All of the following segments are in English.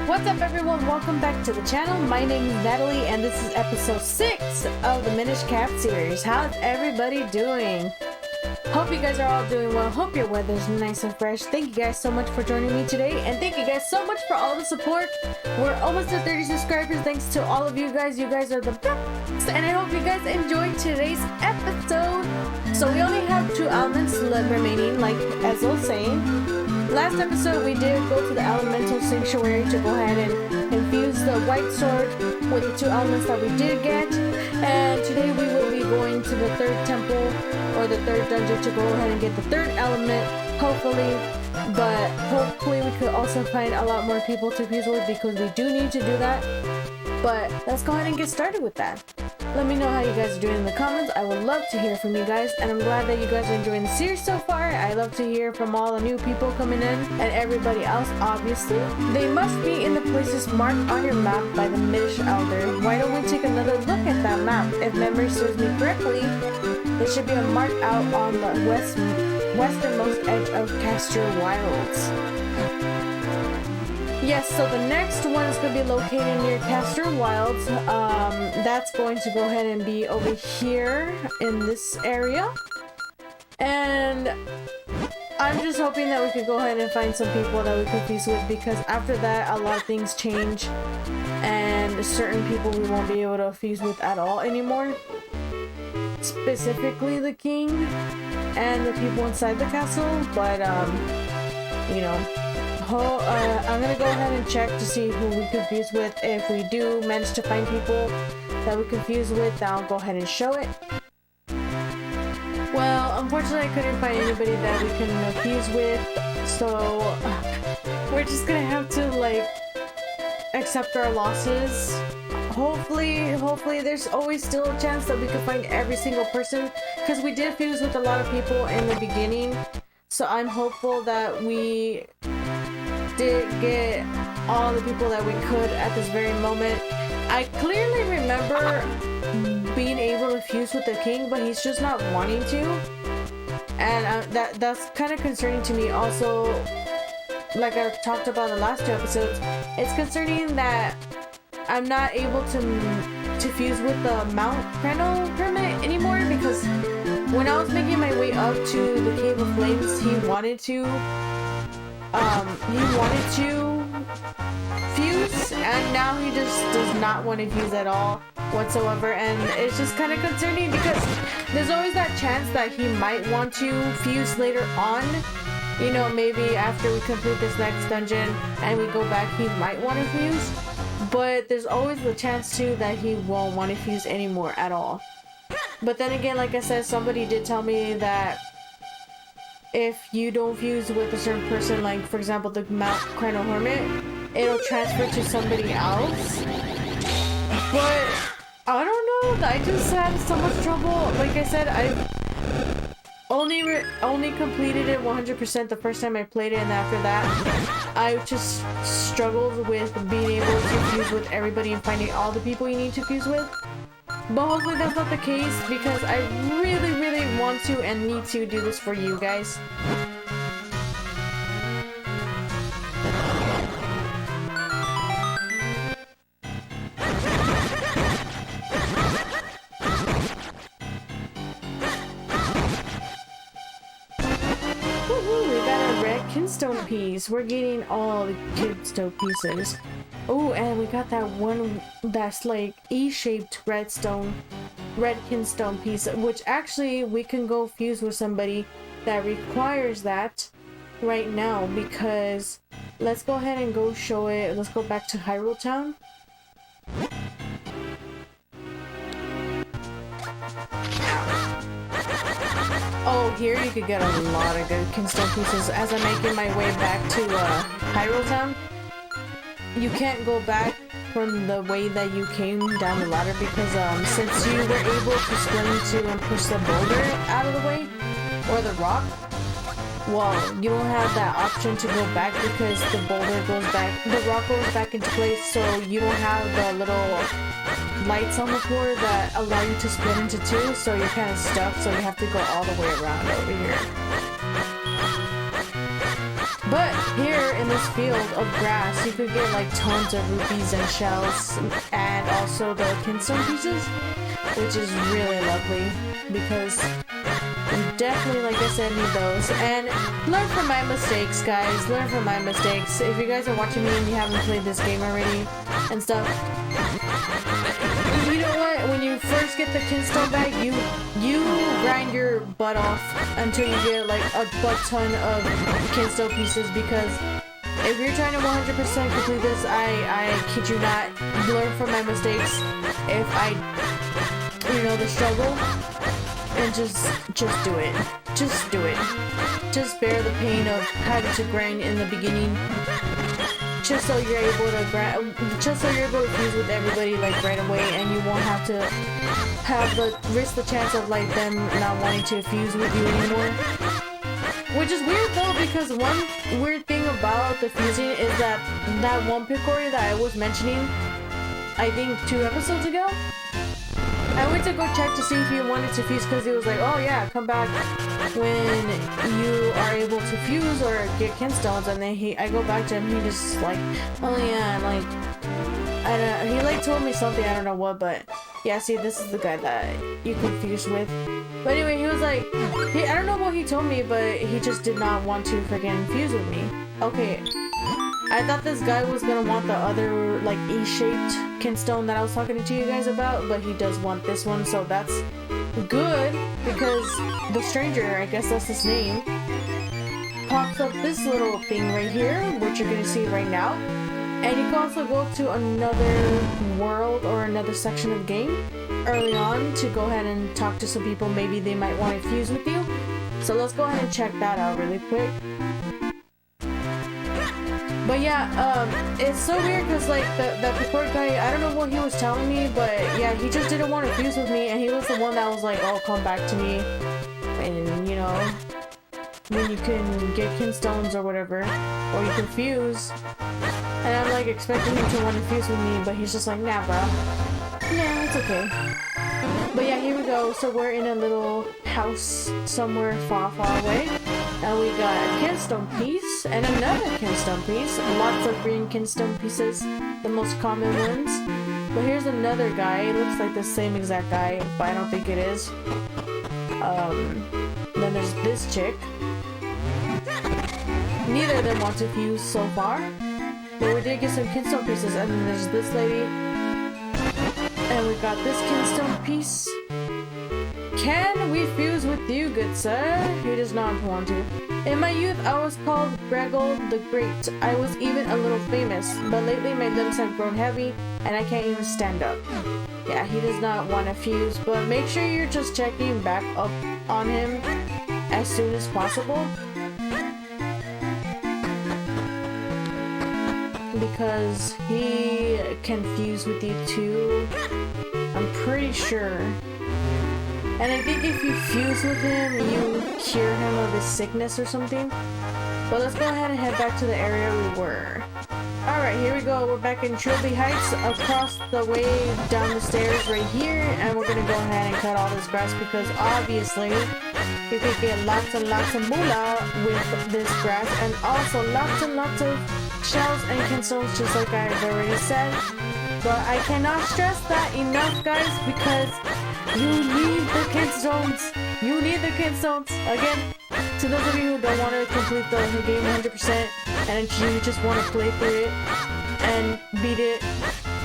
What's up everyone, welcome back to the channel. My name is Natalie and this is episode 6 of the Minish Cap series. How's everybody doing? Hope you guys are all doing well. Hope your weather's nice and fresh. Thank you guys so much for joining me today, and thank you guys so much for all the support. We're almost at 30 subscribers. Thanks to all of you guys. You guys are the best, and I hope you guys enjoyed today's episode. So we only have 2 elements remaining, like as I was saying. Last episode we did go to the elemental sanctuary to go ahead and infuse the white sword with the 2 elements that we did get, and today we will be going to the 3rd temple or the 3rd dungeon to go ahead and get the 3rd element, hopefully. But hopefully we could also find a lot more people to fuse with, because we do need to do that. But let's go ahead and get started with that. Let me know how you guys are doing in the comments. I would love to hear from you guys, and I'm glad that you guys are enjoying the series so far. I love to hear from all the new people coming in and everybody else, obviously. They must be in the places marked on your map by the Minish Elder. Why don't we take another look at that map? If memory serves me correctly, there should be a mark out on the westernmost edge of Castor Wilds. Yes, so the next one is going to be located near Castor Wilds. That's going to go ahead and be over here in this area. And I'm just hoping that we could go ahead and find some people that we could fuse with, because after that a lot of things change and certain people we won't be able to fuse with at all anymore. Specifically the king and the people inside the castle, but you know, I'm gonna go ahead and check to see who we can fuse with. If we do manage to find people that we can fuse with, then I'll go ahead and show it. Well, unfortunately I couldn't find anybody that we can fuse with, so we're just gonna have to like accept our losses. Hopefully there's always still a chance that we can find every single person, because we did fuse with a lot of people in the beginning, so I'm hopeful that we did get all the people that we could at this very moment. I clearly remember being able to fuse with the king, but he's just not wanting to, and that's kind of concerning to me. Also, like I talked about in the last 2 episodes, it's concerning that I'm not able to fuse with the Mount Creno Hermit anymore, because when I was making my way up to the Cave of Flames, he wanted to fuse, and now he just does not want to fuse at all whatsoever, and it's just kind of concerning because there's always that chance that he might want to fuse later on. You know, maybe after we complete this next dungeon and we go back, he might want to fuse, but there's always the chance too that he won't want to fuse anymore at all. But then again, like I said, somebody did tell me that if you don't fuse with a certain person, like for example the Mount Creno Hermit, it'll transfer to somebody else. But I don't know, I just had so much trouble. Like I said, I only completed it 100% the first time I played it, and after that I just struggled with being able to fuse with everybody and finding all the people you need to fuse with. But hopefully that's not the case, because I really want to and need to do this for you guys. Woohoo, we got a red kinstone piece. We're getting all the kinstone pieces. Oh, and we got that one that's like E-shaped red kinstone piece, which actually we can go fuse with somebody that requires that right now, because let's go ahead and go show it. Let's go back to Hyrule Town. Oh, here you could get a lot of good kinstone pieces. As I'm making my way back to Hyrule Town, you can't go back from the way that you came down the ladder, because since you were able to split into and push the boulder out of the way, or the rock, well, you don't have that option to go back, because the boulder goes back, the rock goes back into place, so you don't have the little lights on the floor that allow you to split into 2, so you're kind of stuck, so you have to go all the way around over here. But here in this field of grass, you could get like tons of rupees and shells, and also the kinstone pieces, which is really lovely because you definitely, like I said, need those. And learn from my mistakes, guys. Learn from my mistakes. If you guys are watching me and you haven't played this game already and stuff, you know what? When you first get the kinstone bag, you grind your butt off until you get like a butt ton of kinstone pieces, because if you're trying to 100% complete this, I kid you not, learn from my mistakes. If I, you know, the struggle, and just do it. Just do it. Just bear the pain of having to grind in the beginning. Just so you're able to fuse with everybody like right away, and you won't have to risk the chance of like them not wanting to fuse with you anymore. Which is weird though, because one weird thing about the fusing is that one Picori that I was mentioning, I think 2 episodes ago, I went to go check to see if he wanted to fuse, because he was like, oh yeah, come back when you are able to fuse or get kinstones. And then I go back to him, he just like, oh yeah, like, I don't know, he like told me something, I don't know what, but yeah, see, this is the guy that you can fuse with. But anyway, he was like, I don't know what he told me, but he just did not want to freaking fuse with me. Okay, I thought this guy was gonna want the other like E-shaped kinstone that I was talking to you guys about, but he does want this one, so that's good, because the stranger, I guess that's his name, pops up this little thing right here, which you're gonna see right now. And you can also go to another world or another section of the game early on to go ahead and talk to some people. Maybe they might want to fuse with you. So let's go ahead and check that out really quick. But yeah, it's so weird because like the Picori guy, I don't know what he was telling me, but yeah, he just didn't want to fuse with me, and he was the one that was like, oh, come back to me, and you know, when you can get kinstones or whatever, or you can fuse. And I'm like expecting him to want to fuse with me, but he's just like, nah, bro. Nah, it's okay. But yeah, here we go. So we're in a little house somewhere far, far away. And we got a kinstone piece and another kinstone piece. Lots of green kinstone pieces, the most common ones. But here's another guy. It looks like the same exact guy, but I don't think it is. Then there's this chick. Neither of them want to fuse so far. But we did get some kinstone pieces, and then there's this lady. And we got this kinstone piece. Can we fuse with you, good sir? He does not want to. In my youth, I was called Gregor the Great. I was even a little famous, but lately my limbs have grown heavy, and I can't even stand up. Yeah, he does not want to fuse, but make sure you're just checking back up on him as soon as possible. Because he can fuse with you too, I'm pretty sure. And I think if you fuse with him, you cure him of his sickness or something. But let's go ahead and head back to the area we were. Alright, here we go. We're back in Trilby Heights, across the way down the stairs right here. And we're gonna go ahead and cut all this grass, because obviously you can get lots and lots of moolah with this grass. And also lots and lots of shells and kinstones, just like I've already said. But I cannot stress that enough, guys, because you need the kinstones. You need the kinstones. Again, to those of you who don't want to complete the game 100% and you just want to play through it and beat it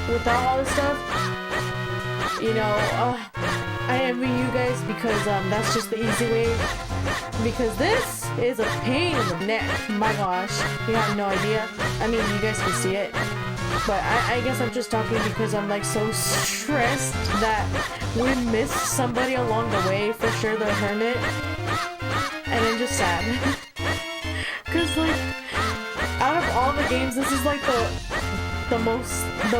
without all this stuff, you know, I envy you guys, because that's just the easy way. Because this is a pain in the neck. My gosh, you have no idea. I mean, you guys can see it. But I guess I'm just talking because I'm like so stressed that we missed somebody along the way, for sure the hermit. And I'm just sad. Cause like, out of all the games, this is like the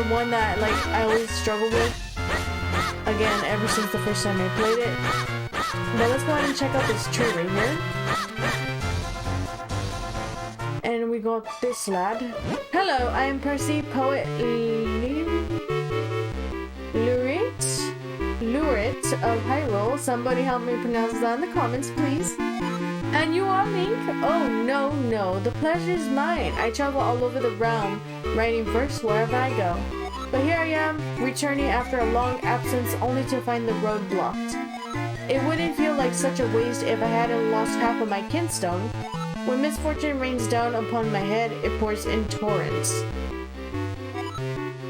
one that like I always struggle with. Again, ever since the first time I played it. But let's go ahead and check out this tree right here. And we got this lad. Hello, I am Percy, poet Lurit of Hyrule. Somebody help me pronounce that in the comments, please. And you are Link? Oh no, no, the pleasure is mine. I travel all over the realm, writing verse wherever I go. But here I am, returning after a long absence only to find the road blocked. It wouldn't feel like such a waste if I hadn't lost half of my kinstone. When misfortune rains down upon my head, it pours in torrents.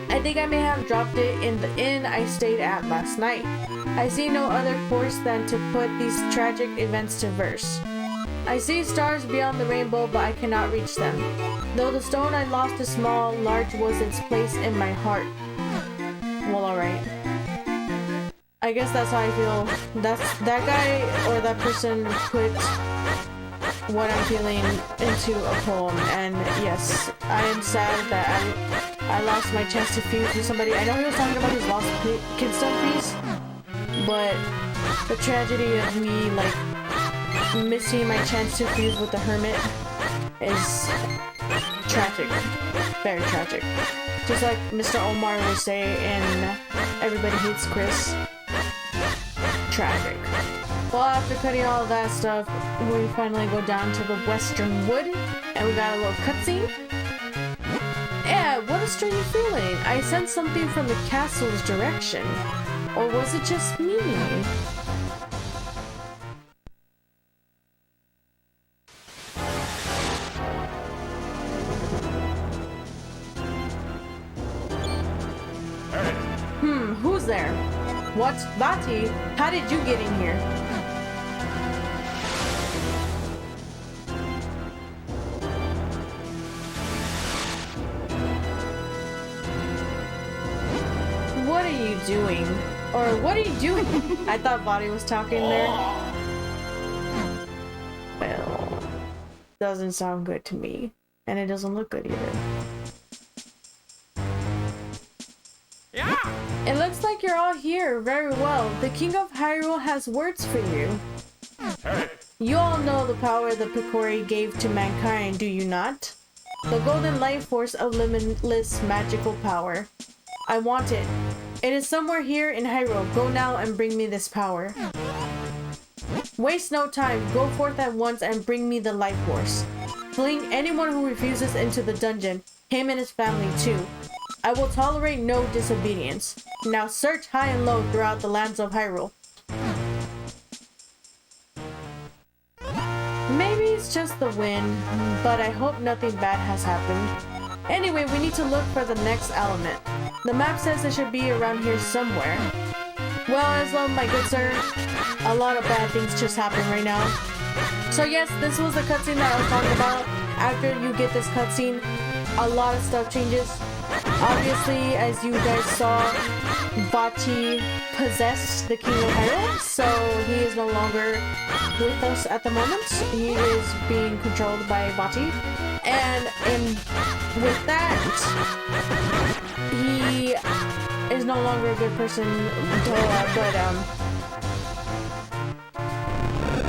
I think I may have dropped it in the inn I stayed at last night. I see no other course than to put these tragic events to verse. I see stars beyond the rainbow, but I cannot reach them. Though the stone I lost is small, large was its place in my heart. Well, alright. I guess that's how I feel. That guy or that person put what I'm feeling into a poem, and yes, I am sad that I lost my chance to fuse with somebody. I know he was talking about his lost Kidstone piece, but the tragedy of me, like, missing my chance to fuse with the hermit is tragic. Very tragic. Just like Mr. Omar would say in Everybody Hates Chris. Tragic. Well, after cutting all of that stuff, we finally go down to the Western Wood, and we got a little cutscene. Yeah, what a strange feeling. I sensed something from the castle's direction. Or was it just me? Who's there? What? Vati? How did you get in here? What are you doing? Or what are you doing? I thought Vati was talking there. Well, doesn't sound good to me. And it doesn't look good either. It looks like you're all here. Very well. The King of Hyrule has words for you. Hey. You all know the power the Picori gave to mankind, do you not? The golden life force of limitless magical power. I want it. It is somewhere here in Hyrule. Go now and bring me this power. Waste no time. Go forth at once and bring me the life force. Fling anyone who refuses into the dungeon. Him and his family too. I will tolerate no disobedience. Now search high and low throughout the lands of Hyrule. Maybe it's just the wind, but I hope nothing bad has happened. Anyway, we need to look for the next element. The map says it should be around here somewhere. Well, Islam, my good sir, a lot of bad things just happened right now. So yes, this was the cutscene that I was talking about. After you get this cutscene, a lot of stuff changes. Obviously, as you guys saw, Vati possessed the King of Hyrule, so he is no longer with us at the moment. He is being controlled by Vati, and with that, he is no longer a good person, but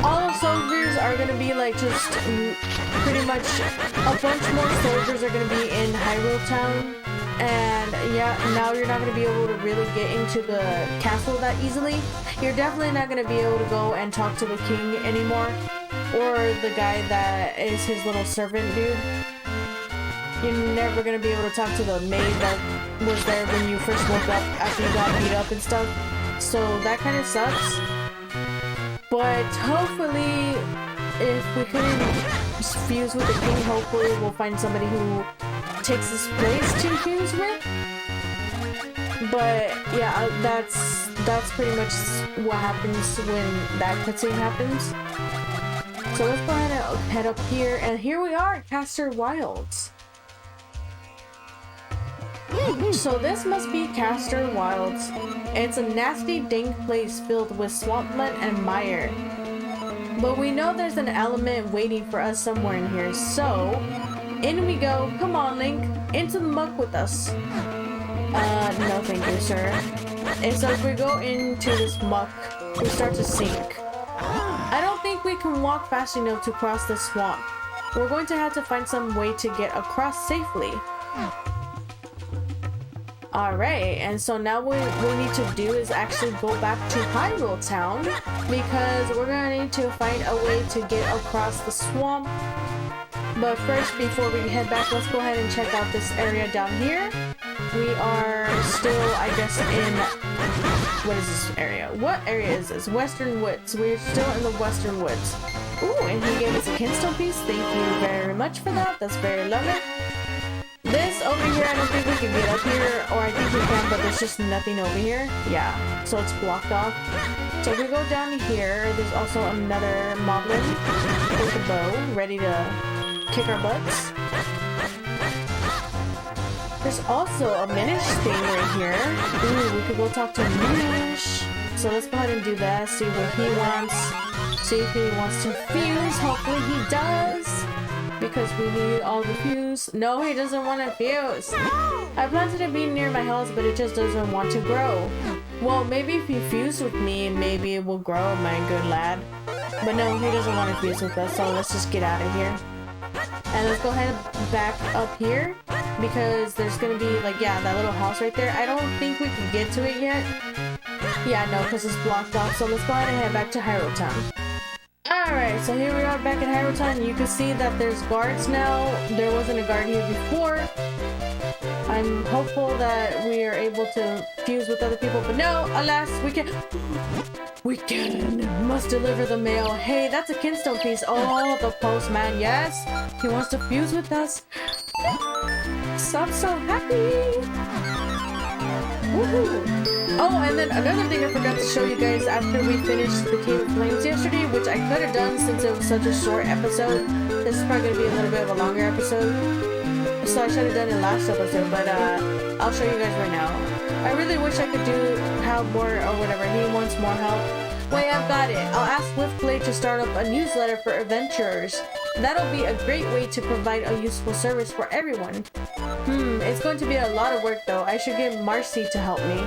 all of soldiers are gonna be like just pretty much a bunch more soldiers are gonna be in Hyrule Town. And yeah, now you're not going to be able to really get into the castle that easily. You're definitely not going to be able to go and talk to the king anymore. Or the guy that is his little servant dude. You're never going to be able to talk to the maid that was there when you first woke up after you got beat up and stuff. So that kind of sucks. But hopefully, if we couldn't fuse with the king, hopefully we'll find somebody who takes his place to fuse with. But yeah, that's pretty much what happens when that cutscene happens. So let's go ahead and head up here, and here we are at Castor Wilds. So this must be Castor Wilds. It's a nasty, dank place filled with swampland and mire. But we know there's an element waiting for us somewhere in here, so in we go. Come on, Link. Into the muck with us. No thank you, sir. And so if we go into this muck, we start to sink. I don't think we can walk fast enough to cross the swamp. We're going to have to find some way to get across safely. Alright, and so now what we need to do is actually go back to Hyrule Town because we're gonna need to find a way to get across the swamp. But first, before we head back, let's go ahead and check out this area down here. We are still, I guess, in... What is this area? What area is this? Western Woods. We're still in the Western Woods. Ooh, and he gave us a kinstone piece. Thank you very much for that. That's very lovely. This over here, I don't think we can get up here, or I think we can, but there's just nothing over here. Yeah, so it's blocked off. So if we go down here, there's also another moblin with a bow, ready to kick our butts. There's also a Minish thing right here. Ooh, we could go talk to Minish. So let's go ahead and do that, see what he wants. See if he wants to fuse. Hopefully he does. Because we need all the fuse. No, he doesn't want to fuse. I planted a bean near my house, but it just doesn't want to grow. Well, maybe if you fuse with me, maybe it will grow, my good lad. But no, he doesn't want to fuse with us, so let's just get out of here. And let's go ahead and back up here. Because there's gonna be, like, yeah, that little house right there. I don't think we can get to it yet. Yeah, no, because it's blocked off. So let's go ahead and head back to Hyrule Town. Alright, so here we are back at Hyrule Town. You can see that there's guards now. There wasn't a guard here before. I'm hopeful that we are able to fuse with other people, but no, alas, we can. We must deliver the mail. Hey, that's a kinstone piece. Oh, the postman, yes. He wants to fuse with us. So I'm so happy. Woohoo. Oh, and then another thing I forgot to show you guys after we finished the Cave of Flames yesterday, which I could have done since it was such a short episode. This is probably going to be a little bit of a longer episode. So I should have done it last episode, but I'll show you guys right now. I really wish I could do help more or whatever. He wants more help. Wait, I've got it. I'll ask Blade to start up a newsletter for adventurers. That'll be a great way to provide a useful service for everyone. It's going to be a lot of work though. I should get Marcy to help me.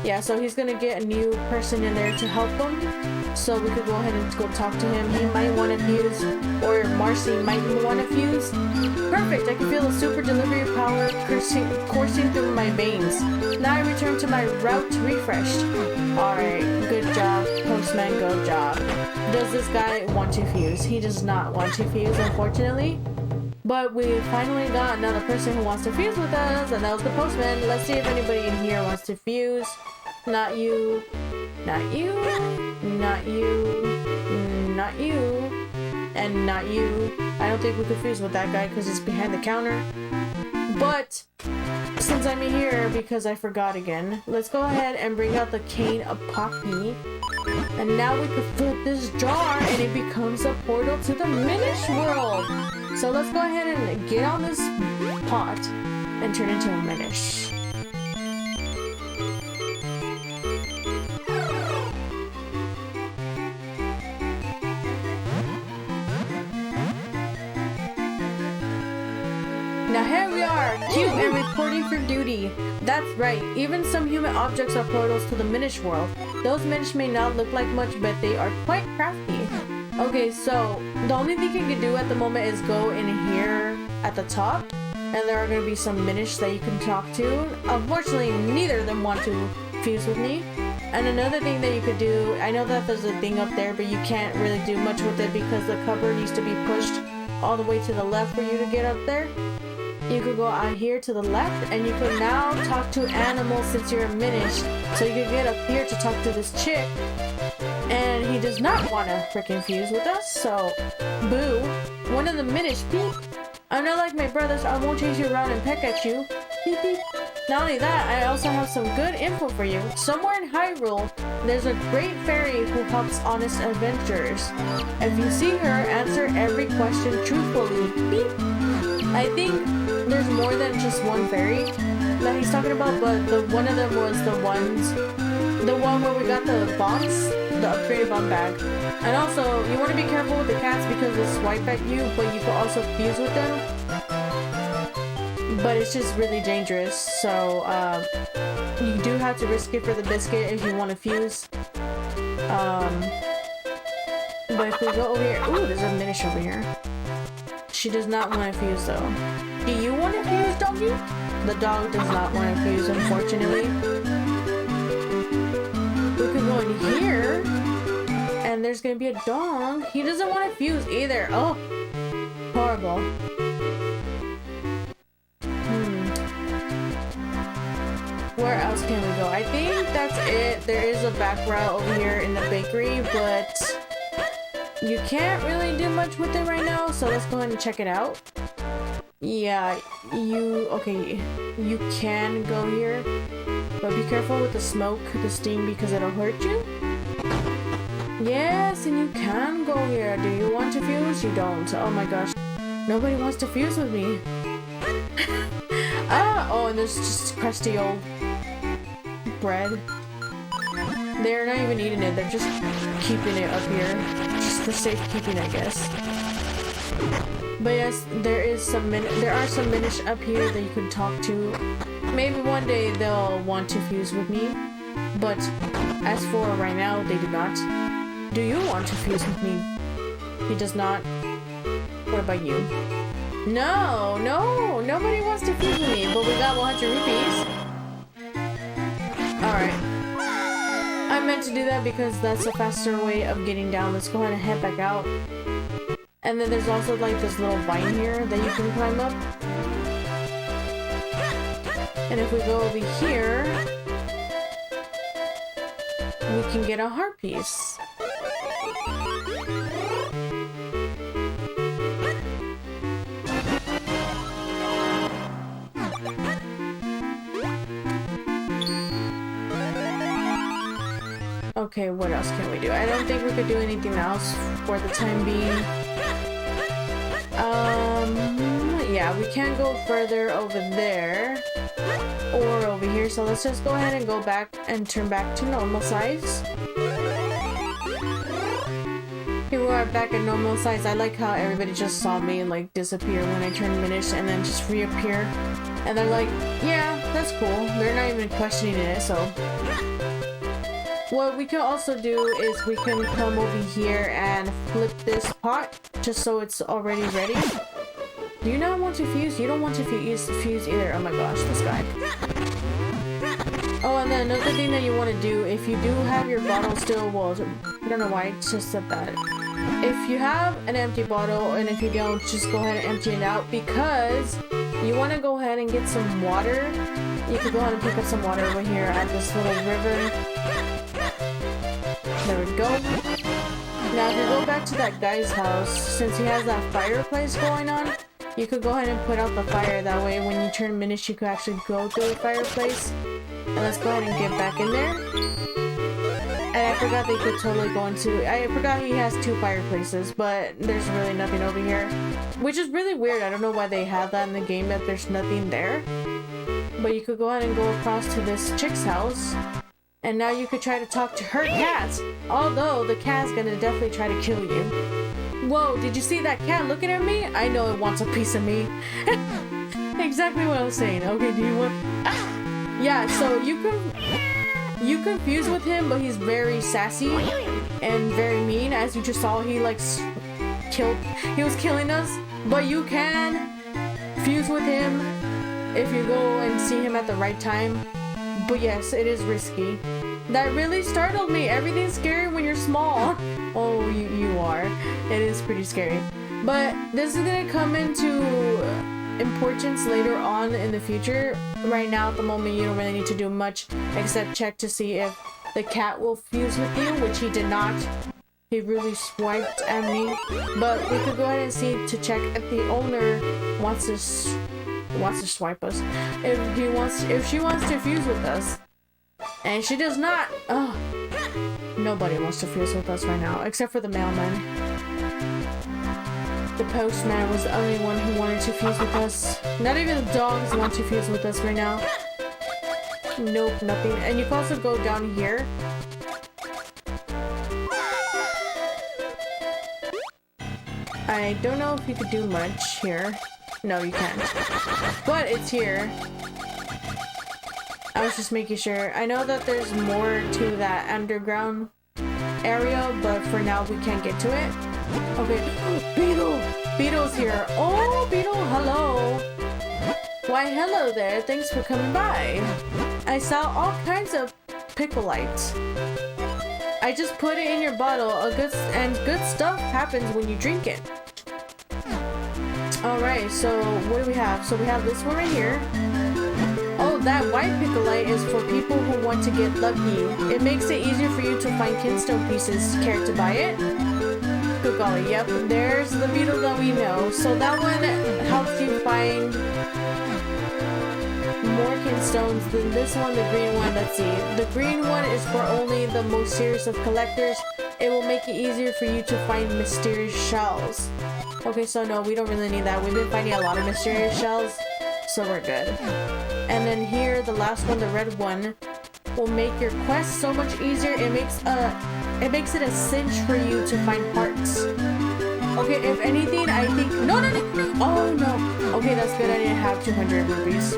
Yeah, so he's gonna get a new person in there to help him. So we could go ahead and go talk to him. He might want to fuse, or Marcy might want to fuse. Perfect, I can feel the super delivery power coursing through my veins. Now I return to my route refreshed. Alright, good job, postman, good job. Does this guy want to fuse? He does not want to fuse, unfortunately. But we finally got another person who wants to fuse with us, and that was the postman. Let's see if anybody in here wants to fuse. Not you. Not you. Not you. Not you. And not you. I don't think we could fuse with that guy because it's behind the counter. But since I'm here because I forgot again, let's go ahead and bring out the cane of Poppy. And now we could flip this jar and it becomes a portal to the Minish world. So let's go ahead and get on this pot and turn into a Minish. Now here we are, cute and reporting for duty. That's right, even some human objects are portals to the Minish world. Those Minish may not look like much, but they are quite crafty. Okay, so the only thing you can do at the moment is go in here at the top, and there are going to be some Minish that you can talk to. Unfortunately, neither of them want to fuse with me. And another thing that you could do, I know that there's a thing up there, but you can't really do much with it because the cover needs to be pushed all the way to the left for you to get up there. You could go out here to the left, and you can now talk to animals since you're a Minish. So you can get up here to talk to this chick, and he does not want to freaking fuse with us, so boo. One of the Minish, beep. I'm not like my brothers, I won't chase you around and peck at you. Beep beep. Not only that, I also have some good info for you. Somewhere in Hyrule, there's a great fairy who helps honest adventurers. If you see her, answer every question truthfully. Beep. I think there's more than just one fairy that he's talking about, but one of them was the one where we got the bombs, the upgraded bomb bag. And also, you want to be careful with the cats because they swipe at you, but you can also fuse with them. But it's just really dangerous, so you do have to risk it for the biscuit if you want to fuse. But if we go over here, ooh, there's a Minish over here. She does not want to fuse though. Do you want to fuse, doggy? The dog does not want to fuse, unfortunately. We could go in here, and there's gonna be a dog. He doesn't want to fuse either. Oh, horrible. Where else can we go? I think that's it. There is a back route over here in the bakery, but you can't really do much with it right now, so let's go ahead and check it out. Yeah, okay, you can go here, but be careful with the smoke, the steam, because it'll hurt you. Yes, and you can go here. Do you want to fuse? You don't. Oh my gosh. Nobody wants to fuse with me. Oh, and there's just crusty old bread. They're not even eating it. They're just keeping it up here. Just for safekeeping, I guess. But yes, there are some Minish up here that you can talk to. Maybe one day they'll want to fuse with me. But as for right now, they do not. Do you want to fuse with me? He does not. What about you? No, nobody wants to fuse with me, but we got 100 rupees. Alright. I meant to do that because that's a faster way of getting down. Let's go ahead and head back out. And then there's also like this little vine here that you can climb up. And if we go over here, we can get a heart piece. Okay, what else can we do? I don't think we could do anything else for the time being. Yeah, we can't go further over there or over here, so let's just go ahead and go back and turn back to normal size. Here we are back at normal size. I like how everybody just saw me and like disappear when I turned Minish and then just reappear. And they're like, yeah, that's cool. They're not even questioning it, so. What we can also do is we can come over here and flip this pot just so it's already ready. Do you not want to fuse? You don't want to fuse either. Oh my gosh, this guy. Oh, and then another thing that you want to do, if you do have your bottle still, well, I don't know why I just said that. If you have an empty bottle, and if you don't, just go ahead and empty it out, because you want to go ahead and get some water. You can go ahead and pick up some water over here at this little river. There we go. Now if you go back to that guy's house, since he has that fireplace going on, you could go ahead and put out the fire. That way when you turn Minish, you could actually go through the fireplace. And let's go ahead and get back in there. And I forgot they could totally go into... I forgot he has 2 fireplaces, but there's really nothing over here. Which is really weird. I don't know why they have that in the game, that there's nothing there. But you could go ahead and go across to this chick's house. And now you could try to talk to her cat. Although the cat's gonna definitely try to kill you. Whoa, did you see that cat looking at me? I know it wants a piece of me. Exactly what I was saying. Okay, do you want... Ah! Yeah, so you confuse with him, but he's very sassy and very mean. As you just saw, he like he was killing us. But you can fuse with him if you go and see him at the right time. But yes, it is risky. That really startled me. Everything's scary when you're small. Oh, you are. It is pretty scary. But this is gonna come into importance later on in the future. Right now, at the moment, you don't really need to do much except check to see if the cat will fuse with you, which he did not. He really swiped at me. But we could go ahead and see to check if the owner wants to swipe us. If she wants to fuse with us. And she does not. Oh, nobody wants to fuse with us right now, except for the mailman. The postman was the only one who wanted to fuse with us. Not even the dogs want to fuse with us right now. Nope, nothing. And you can also go down here. I don't know if you could do much here. No, you can't. But it's here. I was just making sure. I know that there's more to that underground area, but for now we can't get to it. Okay. Beetle! Beetle's here. Oh, Beetle, hello. Why, hello there. Thanks for coming by. I saw all kinds of Picolites. I just put it in your bottle. Good stuff happens when you drink it. Alright, so what do we have? So we have this one right here. Oh, that white Picolite is for people who want to get lucky. It makes it easier for you to find kinstone pieces. Care to buy it? Good golly, yep. There's the beetle that we know. So that one helps you find more kinstones than this one, the green one. Let's see. The green one is for only the most serious of collectors. It will make it easier for you to find mysterious shells. Okay, so no, we don't really need that. We've been finding a lot of mysterious shells, so we're good. And then here, the last one, the red one, will make your quest so much easier. It makes it a cinch for you to find parts. Okay, if anything, I think... No! Oh, no. Okay, that's good. I didn't have 200 rupees.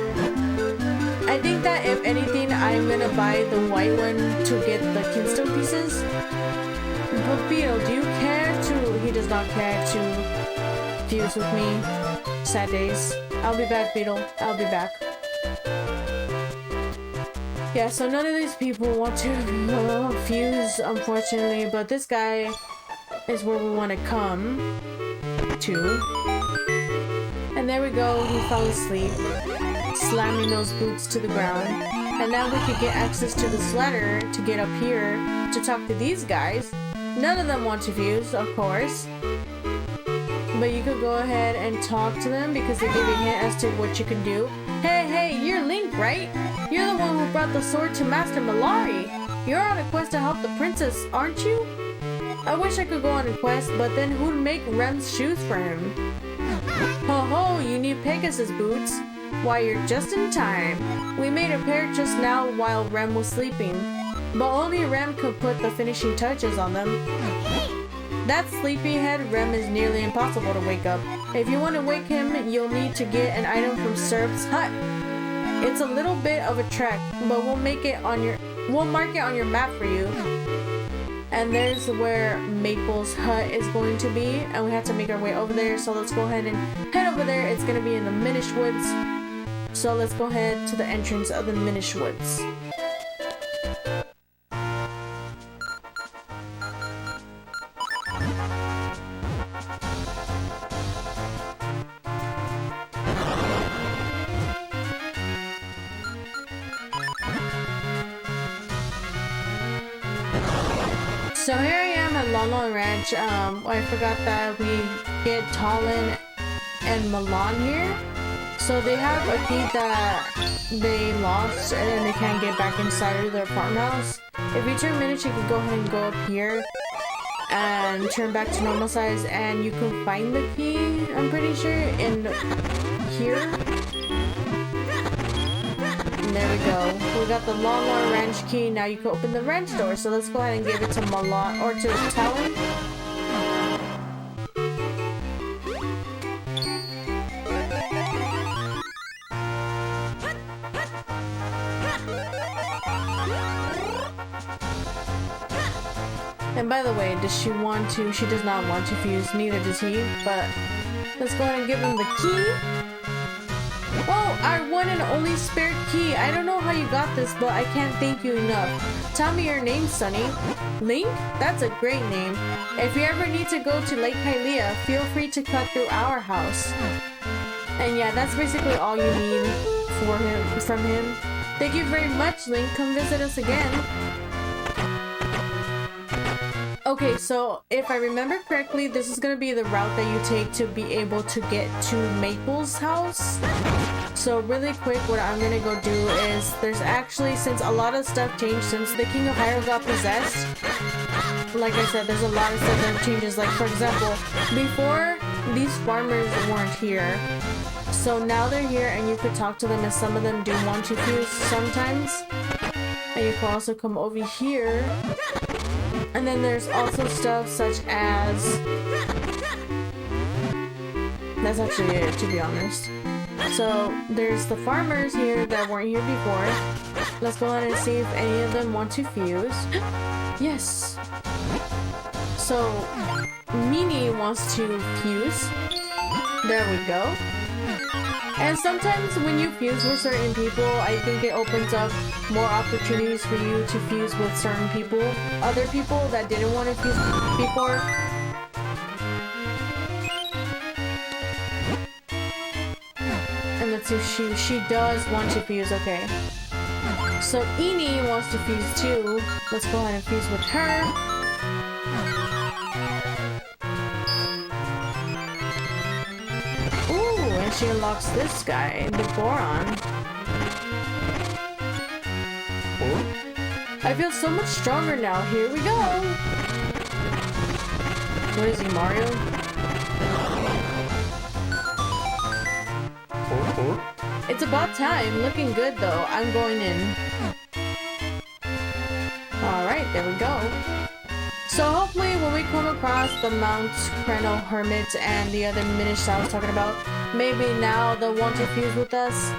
I think that if anything, I'm gonna buy the white one to get the kinstone pieces. But Beetle, do you care to... He does not care to fuse with me. Sad days. I'll be back, Beetle. I'll be back. Yeah, so none of these people want to fuse, unfortunately, but this guy is where we want to come to. And there we go, he fell asleep, slamming those boots to the ground. And now we could get access to this ladder to get up here to talk to these guys. None of them want to fuse, of course. But you could go ahead and talk to them because they give you a hint as to what you can do. Hey, you're Link, right? You're the one who brought the sword to Master Malari. You're on a quest to help the princess, aren't you? I wish I could go on a quest, but then who'd make Rem's shoes for him? Ho, you need Pegasus boots. Why, you're just in time. We made a pair just now while Rem was sleeping. But only Rem could put the finishing touches on them. That sleepyhead Rem is nearly impossible to wake up. If you want to wake him, you'll need to get an item from Syrup's hut. It's a little bit of a trek, but we'll mark it on your map for you. And there's where Maple's hut is going to be, and we have to make our way over there. So let's go ahead and head over there. It's gonna be in the Minish Woods. So let's go ahead to the entrance of the Minish Woods. So here I am at Lon Ranch. I forgot that we get Talon and Milan here. So they have a key that they lost and then they can't get back inside of their farmhouse. If you turn Minish, you can go ahead and go up here and turn back to normal size and you can find the key, I'm pretty sure, in here. And there we go. We got the Lon Ranch key. Now you can open the ranch door. So let's go ahead and give it to Milan or to Talon. And by the way, does she want to? She does not want to fuse, neither does he, but let's go ahead and give him the key. Oh, our one and only spare key. I don't know how you got this, but I can't thank you enough. Tell me your name, Sonny. Link? That's a great name. If you ever need to go to Lake Hylia, feel free to cut through our house. And yeah, that's basically all you need from him. Thank you very much, Link. Come visit us again. Okay, so if I remember correctly, this is gonna be the route that you take to be able to get to Maple's house. So really quick, what I'm gonna go do is, there's actually, since a lot of stuff changed since the King of Hyrule got possessed, like I said, there's a lot of stuff that changes. Like, for example, before, these farmers weren't here. So now they're here and you could talk to them, and some of them do want to fuse sometimes. And you can also come over here. And then there's also stuff such as... That's actually it, to be honest. So there's the farmers here that weren't here before. Let's go ahead and see if any of them want to fuse. Yes! So, Mini wants to fuse. There we go. And sometimes when you fuse with certain people, I think it opens up more opportunities for you to fuse with certain people. Other people that didn't want to fuse before. And let's see, she does want to fuse, okay. So Eni wants to fuse too. Let's go ahead and fuse with her. She unlocks this guy, the Boron. I feel so much stronger now. Here we go. What is he, Mario? It's about time. Looking good though. I'm going in. Alright, there we go. So hopefully when we come across the Mount Creno Hermit and the other Minish I was talking about, maybe now they'll want to fuse with us.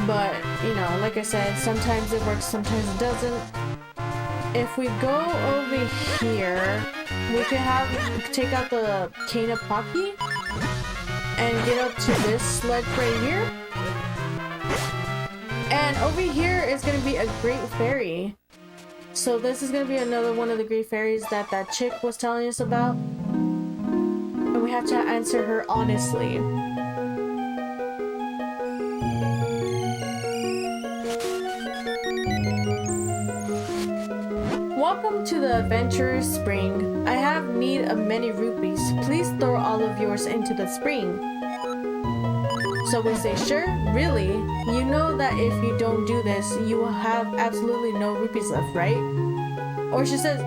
But, you know, like I said, sometimes it works, sometimes it doesn't. If we go over here, we can take out the Kana Pocky and get up to this sledge right here. And over here is going to be a Great Fairy. So this is going to be another one of the Great Fairies that that chick was telling us about. And we have to answer her honestly. Welcome to the Adventurer's Spring. I have need of many rupees. Please throw all of yours into the spring. So we say, sure, really? You know that if you don't do this, you will have absolutely no rupees left, right? Or she says,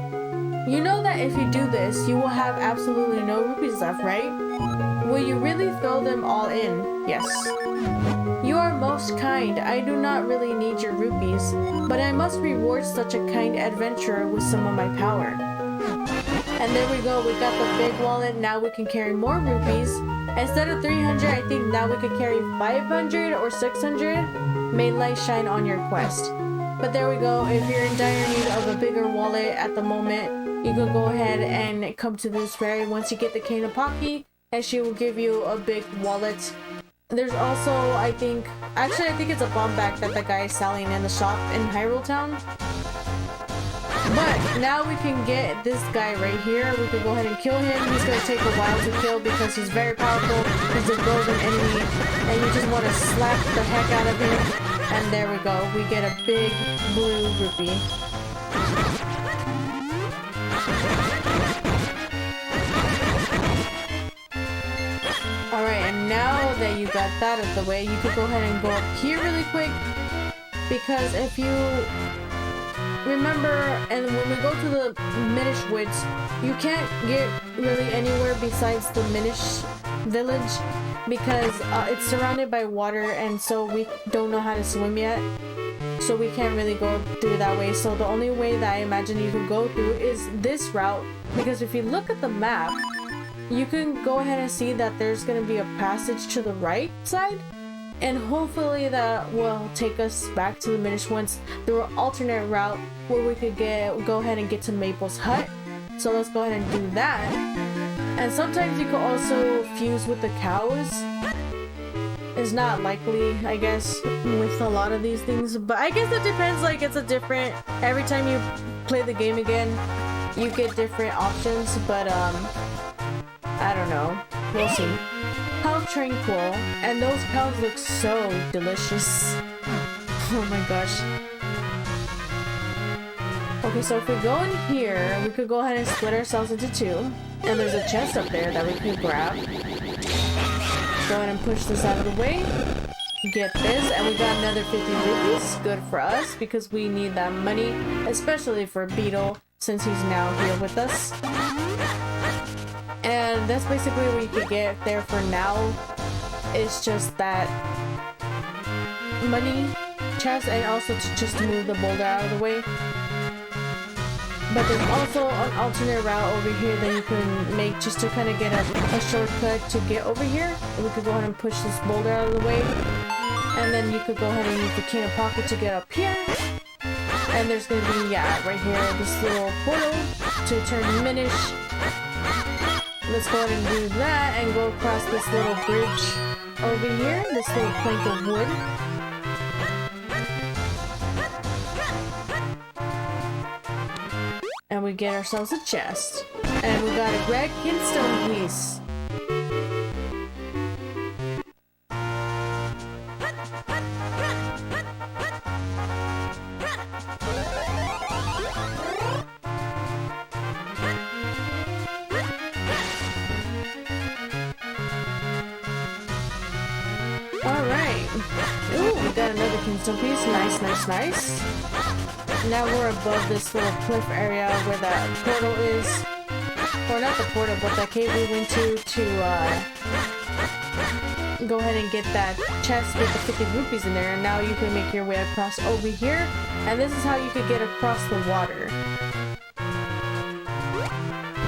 you know that if you do this, you will have absolutely no rupees left, right? Will you really throw them all in? Yes. You are most kind. I do not really need your rupees, but I must reward such a kind adventurer with some of my power. And there we go, we got the big wallet. Now we can carry more rupees. Instead of 300, I think now we could carry 500 or 600. May light shine on your quest. But there we go, if you're in dire need of a bigger wallet at the moment, you can go ahead and come to this fairy once you get the Kana Pocky, and she will give you a big wallet. There's also, I think it's a bomb bag that the guy is selling in the shop in Hyrule Town. But now we can get this guy right here. We can go ahead and kill him. He's going to take a while to kill because he's very powerful. He's a golden enemy. And you just want to slap the heck out of him. And there we go. We get a big blue rupee. Alright, and now that you got that out of the way, you can go ahead and go up here really quick. Because if you remember, and when we go to the Minish Woods, you can't get really anywhere besides the Minish village because it's surrounded by water, and so we don't know how to swim yet. So we can't really go through that way. So the only way that I imagine you can go through is this route, because if you look at the map, you can go ahead and see that there's going to be a passage to the right side. And hopefully that will take us back to the Minish Woods through an alternate route where we could go ahead and get to Maple's hut. So let's go ahead and do that. And sometimes you can also fuse with the cows. It's not likely, I guess, with a lot of these things. But I guess it depends, like it's a different, every time you play the game again, you get different options. But I don't know. We'll see. How tranquil, and those cows look so delicious. Oh my gosh. Okay, so if we go in here, we could go ahead and split ourselves into two. And there's a chest up there that we can grab. Go ahead and push this out of the way. Get this, and we got another 50 rupees. Good for us, because we need that money, especially for Beetle, since he's now here with us. And that's basically what you could get there for now. It's just that money chest, and also to just move the boulder out of the way. But there's also an alternate route over here that you can make just to kind of get a shortcut to get over here. We could go ahead and push this boulder out of the way. And then you could go ahead and use the Kana Pocky to get up here. And there's going to be, yeah, right here, this little portal to turn Minish. let's go ahead and do that and go across this little bridge over here, this little plank of wood. And we get ourselves a chest. And we got a red kinstone piece. Alright. Ooh, we got another kinstone piece. Nice, nice, nice. Now we're above this little cliff area where that portal is. Or not the portal, but that cave we went to go ahead and get that chest with the 50 rupees in there. And now you can make your way across over here. And this is how you could get across the water.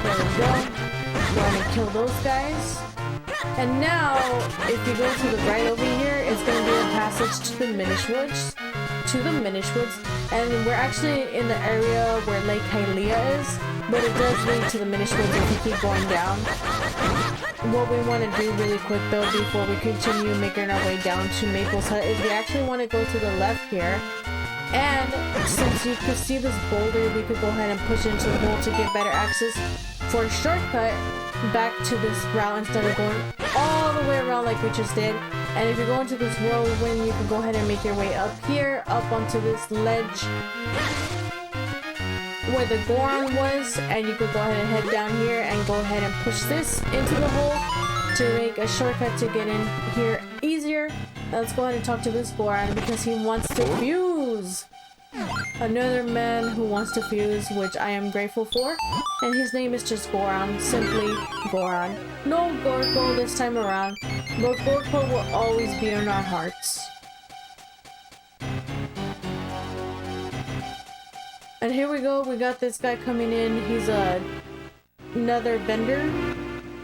There we go. Go ahead and kill those guys. And now, if you go to the right over here, it's going to be a passage to the Minish Woods. And we're actually in the area where Lake Hylia is, but it does lead to the Minish Woods if you keep going down. What we want to do really quick though, before we continue making our way down to Maple's Hut, is we actually want to go to the left here. And since you can see this boulder, we could go ahead and push into the hole to get better access for a shortcut back to this route instead of going all the way around like we just did. And if you're going to this whirlwind, you can go ahead and make your way up here, up onto this ledge where the Goron was, and you could go ahead and head down here and go ahead and push this into the hole to make a shortcut to get in here easier. Let's go ahead and talk to this Goron because he wants to fuse. Another man who wants to fuse, which I am grateful for. And his name is just Goron, simply Goron. No Gorko this time around, but Gorko will always be in our hearts. And here we go, we got this guy coming in. He's another vendor,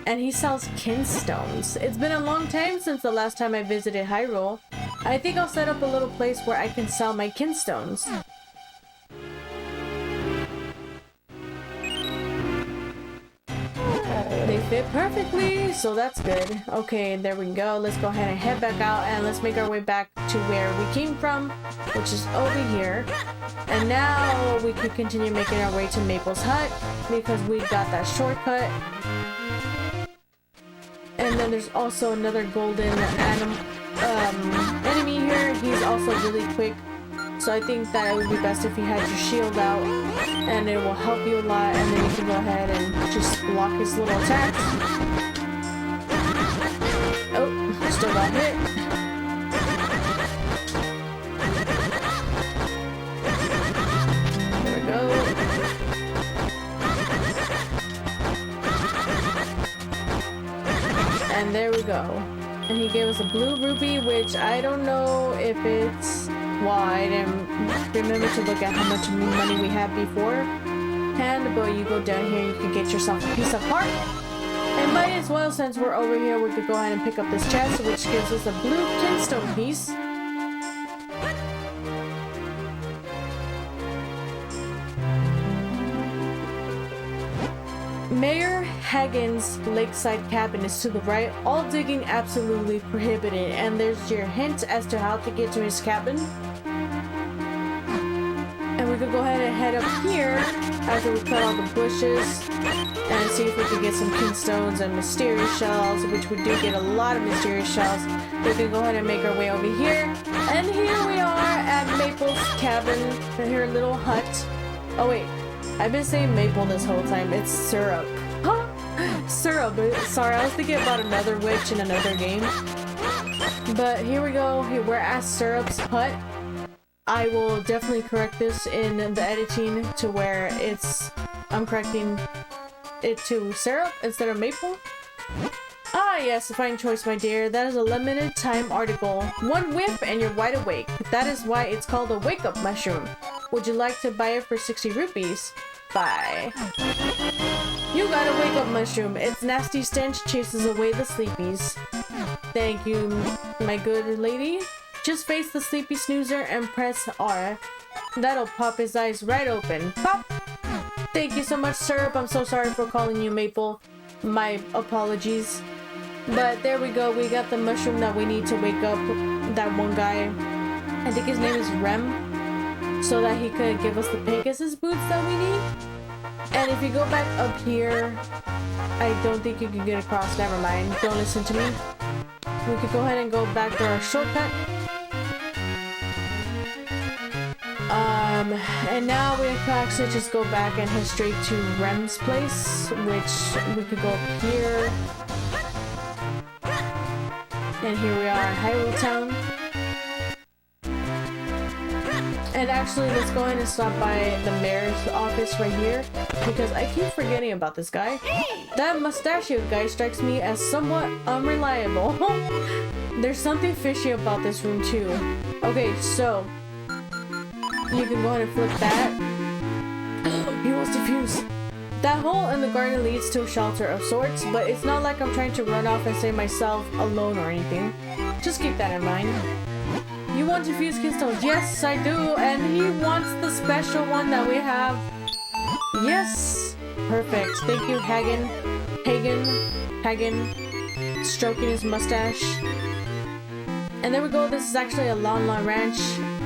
and he sells kinstones. It's been a long time since the last time I visited Hyrule. I think I'll set up a little place where I can sell my kinstones. They fit perfectly, so that's good. Okay, there we go. Let's go ahead and head back out and let's make our way back to where we came from, which is over here. And now we could continue making our way to Maple's Hut because we got that shortcut. And then there's also another golden enemy here. He's also really quick, so I think that it would be best if you had your shield out, and it will help you a lot. And then you can go ahead and just block his little attacks. Oh, still got hit. There we go. And there we go. And he gave us a blue rupee, which I don't know if it's... Well, I didn't remember to look at how much money we had beforehand, but you go down here, you can get yourself a piece of heart. And might as well, since we're over here, we could go ahead and pick up this chest, which gives us a blue kinstone piece. Mayor Hagen's lakeside cabin is to the right. All digging absolutely prohibited, and there's your hint as to how to get to his cabin. And we could go ahead and head up here after we cut all the bushes and see if we can get some kinstones and mysterious shells, which we do get a lot of mysterious shells. We can go ahead and make our way over here. And here we are at Maple's cabin, her little hut. Oh wait, I've been saying Maple this whole time. It's Syrup. Huh? Syrup. Sorry, I was thinking about another witch in another game. But here we go. We're at Syrup's hut. I will definitely correct this in the editing to where I'm correcting it to Syrup instead of Maple. Ah yes, a fine choice, my dear. That is a limited time article. One whiff and you're wide awake. That is why it's called a wake-up mushroom. Would you like to buy it for 60 rupees? Bye. You got a wake-up mushroom. Its nasty stench chases away the sleepies. Thank you, my good lady. Just face the sleepy snoozer and press R. That'll pop his eyes right open. Pop! Thank you so much, Syrup. I'm so sorry for calling you Maple. My apologies. But there we go, we got the mushroom that we need to wake up that one guy. I think his name is Rem, so that he could give us the Pegasus boots that we need. And if you go back up here, I don't think you can get across. Never mind, don't listen to me. We could go ahead and go back to our shortcut. And now we can actually just go back and head straight to Rem's place, which we could go up here. And here we are in Hyrule Town. And actually, let's go ahead and stop by the mayor's office right here, because I keep forgetting about this guy. That mustachioed guy strikes me as somewhat unreliable. There's something fishy about this room too. Okay, so you can go ahead and flip that. He wants to fuse. That hole in the garden leads to a shelter of sorts, but it's not like I'm trying to run off and save myself alone or anything. Just keep that in mind. You want to fuse keystones? Yes, I do, and he wants the special one that we have. Yes! Perfect. Thank you, Hagen. Stroking his mustache. And there we go. This is actually a Lon Lon Ranch.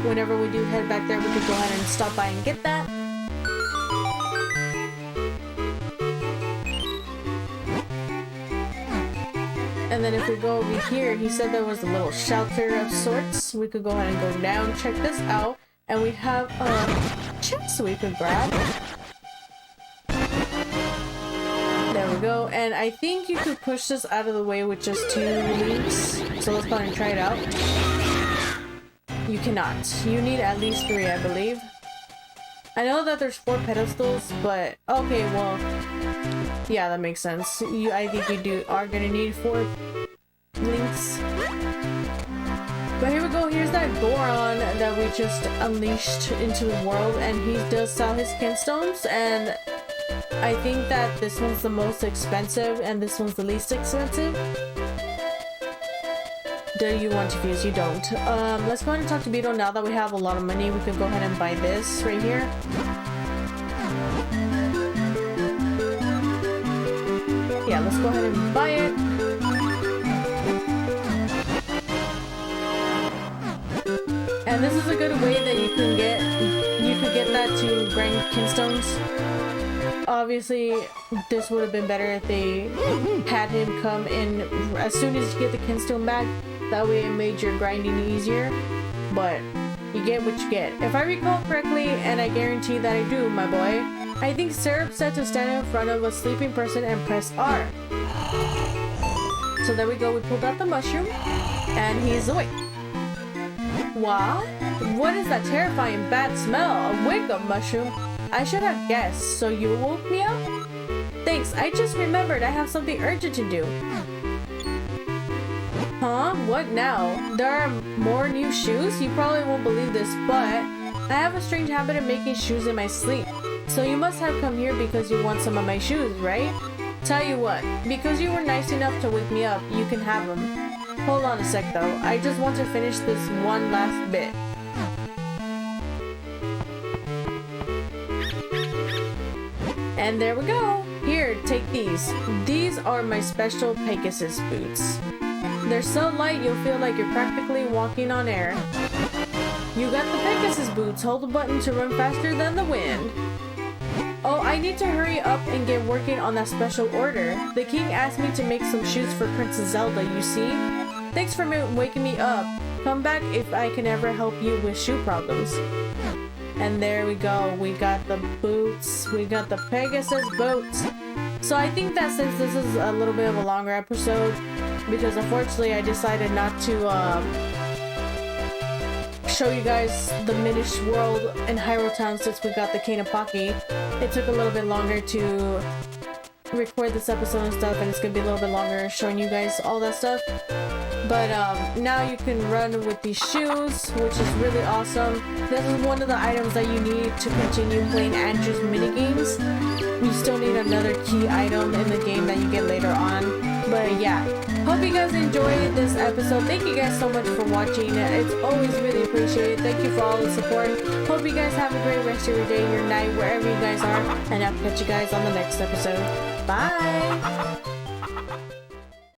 Whenever we do head back there, we could go ahead and stop by and get that. And then if we go over here, he said there was a little shelter of sorts. We could go ahead and go down, check this out. And we have a chest we could grab. There we go. And I think you could push this out of the way with just 2 links. So let's go ahead and try it out. You cannot. You need at least 3, I believe. I know that there's 4 pedestals, but okay, well, yeah, that makes sense. I think you are gonna need 4 links. But here we go. Here's that Goron that we just unleashed into the world, and he does sell his kinstones, and I think that this one's the most expensive and this one's the least expensive. Do you want to fuse? You don't. Let's go ahead and talk to Beetle now that we have a lot of money. We can go ahead and buy this right here. Yeah, let's go ahead and buy it. And this is a good way that you could get that to grind kinstones. Obviously, this would have been better if they had him come in as soon as you get the kinstone back. That way it made your grinding easier. But you get what you get. If I recall correctly, and I guarantee that I do, my boy, I think Syrup said to stand in front of a sleeping person and press R. So there we go, we pulled out the mushroom, and he's awake. What? What is that terrifying bad smell? A wake-up mushroom? I should have guessed, so you woke me up? Thanks, I just remembered I have something urgent to do. Huh? What now? There are more new shoes? You probably won't believe this, but I have a strange habit of making shoes in my sleep. So you must have come here because you want some of my shoes, right? Tell you what, because you were nice enough to wake me up, you can have them. Hold on a sec though, I just want to finish this one last bit. And there we go! Here, take these. These are my special Pegasus boots. They're so light you'll feel like you're practically walking on air. You got the Pegasus boots. Hold the button to run faster than the wind. Oh, I need to hurry up and get working on that special order. The king asked me to make some shoes for Princess Zelda, you see? Thanks for waking me up. Come back if I can ever help you with shoe problems. And there we go. We got the boots. We got the Pegasus boots. So I think that since this is a little bit of a longer episode, because unfortunately I decided not to show you guys the Minish world in Hyrule Town since we got the Cane of Pocky. It took a little bit longer to record this episode and stuff, and it's gonna be a little bit longer showing you guys all that stuff. But now you can run with these shoes, which is really awesome. This is one of the items that you need to continue playing Andrew's minigames. You still need another key item in the game that you get later on. But yeah, Hope you guys enjoyed this episode. Thank you guys so much for watching. It's always really appreciated. Thank you for all the support. Hope you guys have a great rest of your day, your night, wherever you guys are. And I'll catch you guys on the next episode. Bye!